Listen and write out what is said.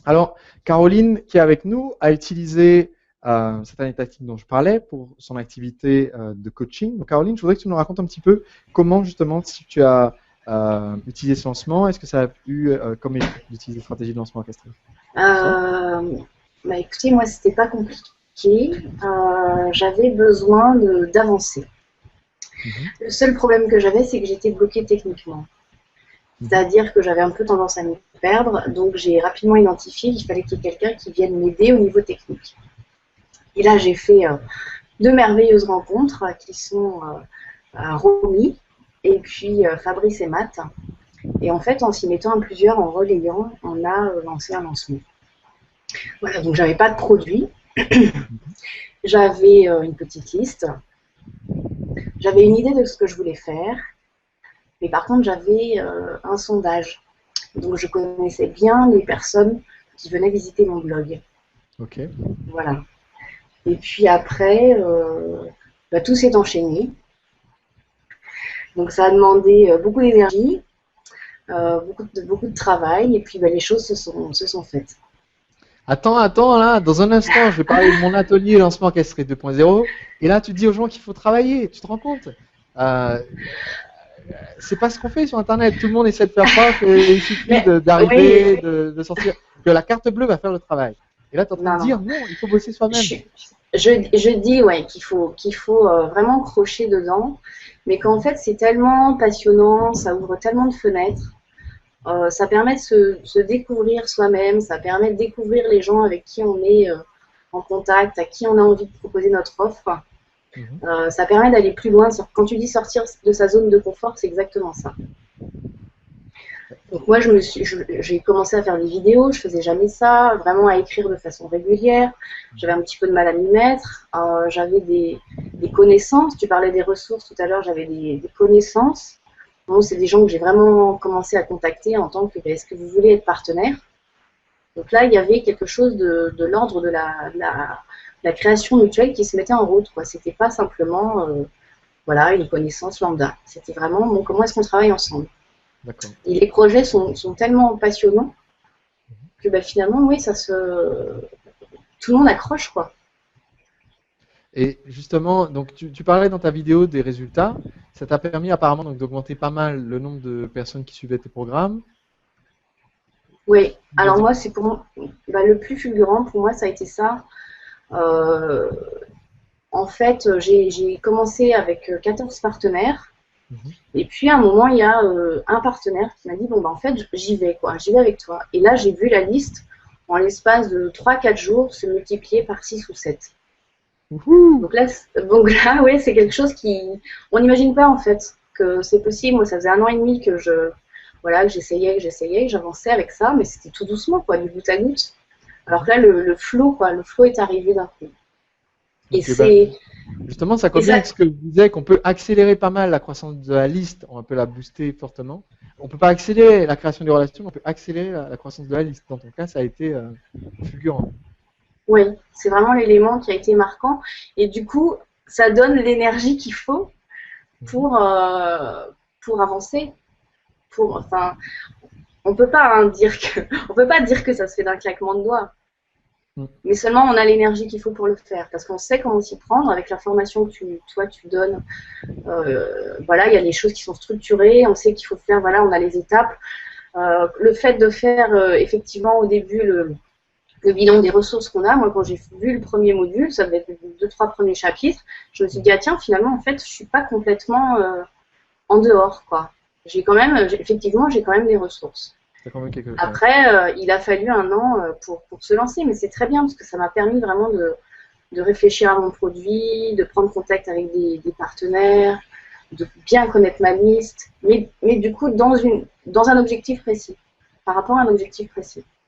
Alors, Caroline, qui est avec nous, a utilisé certaines tactiques dont je parlais pour son activité de coaching. Donc, Caroline, je voudrais que tu nous racontes un petit peu comment, justement, si tu as utilisé ce lancement, est-ce que ça a eu comme effet d'utiliser stratégie de lancement orchestré? Ça. Euh, Bah écoutez, moi, c'était pas compliqué. J'avais besoin d'avancer. Mhm, Le seul problème que j'avais, c'est que j'étais bloquée techniquement. mhm, C'est-à-dire que j'avais un peu tendance à me perdre, donc j'ai rapidement identifié qu'il fallait qu'il y ait quelqu'un qui vienne m'aider au niveau technique. Et là, j'ai fait deux merveilleuses rencontres qui sont Romy et puis Fabrice et Matt. Et en fait, en s'y mettant à plusieurs, en relayant, on a lancé un lancement. Voilà, donc j'avais pas de produit, mhm. j'avais une petite liste, j'avais une idée de ce que je voulais faire, mais par contre, j'avais un sondage. Donc, je connaissais bien les personnes qui venaient visiter mon blog. Ok. Voilà. Et puis après, bah, tout s'est enchaîné. Donc, ça a demandé beaucoup d'énergie, beaucoup de travail, et puis bah, les choses se sont faites. Attends, là, dans un instant, je vais parler de mon atelier lancement orchestré 2.0. Et là, tu dis aux gens qu'il faut travailler. Tu te rends compte? Euh, c'est pas ce qu'on fait sur Internet. Tout le monde essaie de faire croire qu'il suffit Mais oui, d'arriver, de sortir, que la carte bleue va faire le travail. Et là, tu es en train de non, non, dire non. non, il faut bosser soi-même. Je, je dis ouais, qu'il faut vraiment crocher dedans, mais qu'en Mhm, fait, c'est tellement passionnant, ça ouvre tellement de fenêtres. Ça permet de se découvrir soi-même, ça permet de découvrir les gens avec qui on est en contact, à qui on a envie de proposer notre offre. mhm. Ça permet d'aller plus loin. Quand tu dis sortir de sa zone de confort, c'est exactement ça. Donc moi, j'ai commencé à faire des vidéos, je faisais jamais ça, vraiment à écrire de façon régulière. J'avais un petit peu de mal à m'y mettre. J'avais des connaissances. Tu parlais des ressources tout à l'heure, j'avais des connaissances. Bon, c'est des gens que j'ai vraiment commencé à contacter en tant que est-ce que vous voulez être partenaire. Donc là, il y avait quelque chose de l'ordre de la création mutuelle qui se mettait en route. Ce n'était pas simplement voilà, une connaissance lambda. C'était vraiment bon, comment est-ce qu'on travaille ensemble. D'accord. Et les projets sont tellement passionnants que bah, finalement, oui, tout le monde accroche. Quoi. Et justement, donc tu parlais dans ta vidéo des résultats. Ça t'a permis apparemment donc d'augmenter pas mal le nombre de personnes qui suivaient tes programmes. Oui, Tu m'as alors dit moi, quoi? c'est pour bah, le plus fulgurant pour moi, ça a été ça. Euh, En fait, j'ai commencé avec 14 partenaires. Mhm. Et puis à un moment, il y a un partenaire qui m'a dit bon bah en fait j'y vais quoi, j'y vais avec toi. Et là j'ai vu la liste en l'espace de 3 4 jours se multiplier par 6 ou 7. Wouhou! Donc là oui, c'est quelque chose qui on n'imagine pas en fait que c'est possible. Moi ça faisait 1 an et demi que que j'essayais, que j'avançais avec ça, mais c'était tout doucement quoi, du goutte à goutte. Alors Mhm. que là le flow quoi, le flow est arrivé d'un coup. Et Ok, ben, c'est justement, ça et colle bien ça avec ce que je disais, qu'on peut accélérer pas mal la croissance de la liste, on peut la booster fortement. On peut pas accélérer la création des relations, mais on peut accélérer la croissance de la liste. Dans ton cas, ça a été fulgurant. Oui, c'est vraiment l'élément qui a été marquant. Et du coup, ça donne l'énergie qu'il faut Mhm. pour, euh, pour avancer. Enfin, on peut pas dire que, on peut pas dire que ça se fait d'un claquement de doigts. Mm. Mais seulement on a l'énergie qu'il faut pour le faire, parce qu'on sait comment s'y prendre avec la formation que toi tu donnes. Voilà, il y a les choses qui sont structurées, on sait qu'il faut faire. Voilà, on a les étapes. Le fait de faire effectivement au début le bilan des ressources qu'on a. Moi, quand j'ai vu le premier module, ça devait être les 2 3 premiers chapitres, je me suis dit, Mhm. ah tiens, finalement, en fait, je suis pas complètement en dehors, quoi. J'ai quand même, effectivement, j'ai quand même des ressources. Ça quand même quelque... ouais. Après, il a fallu 1 an pour se lancer, mais c'est très bien parce que ça m'a permis vraiment de réfléchir à mon produit, de prendre contact avec des partenaires, de bien connaître ma liste, mais du coup dans un objectif précis, par rapport à un objectif précis.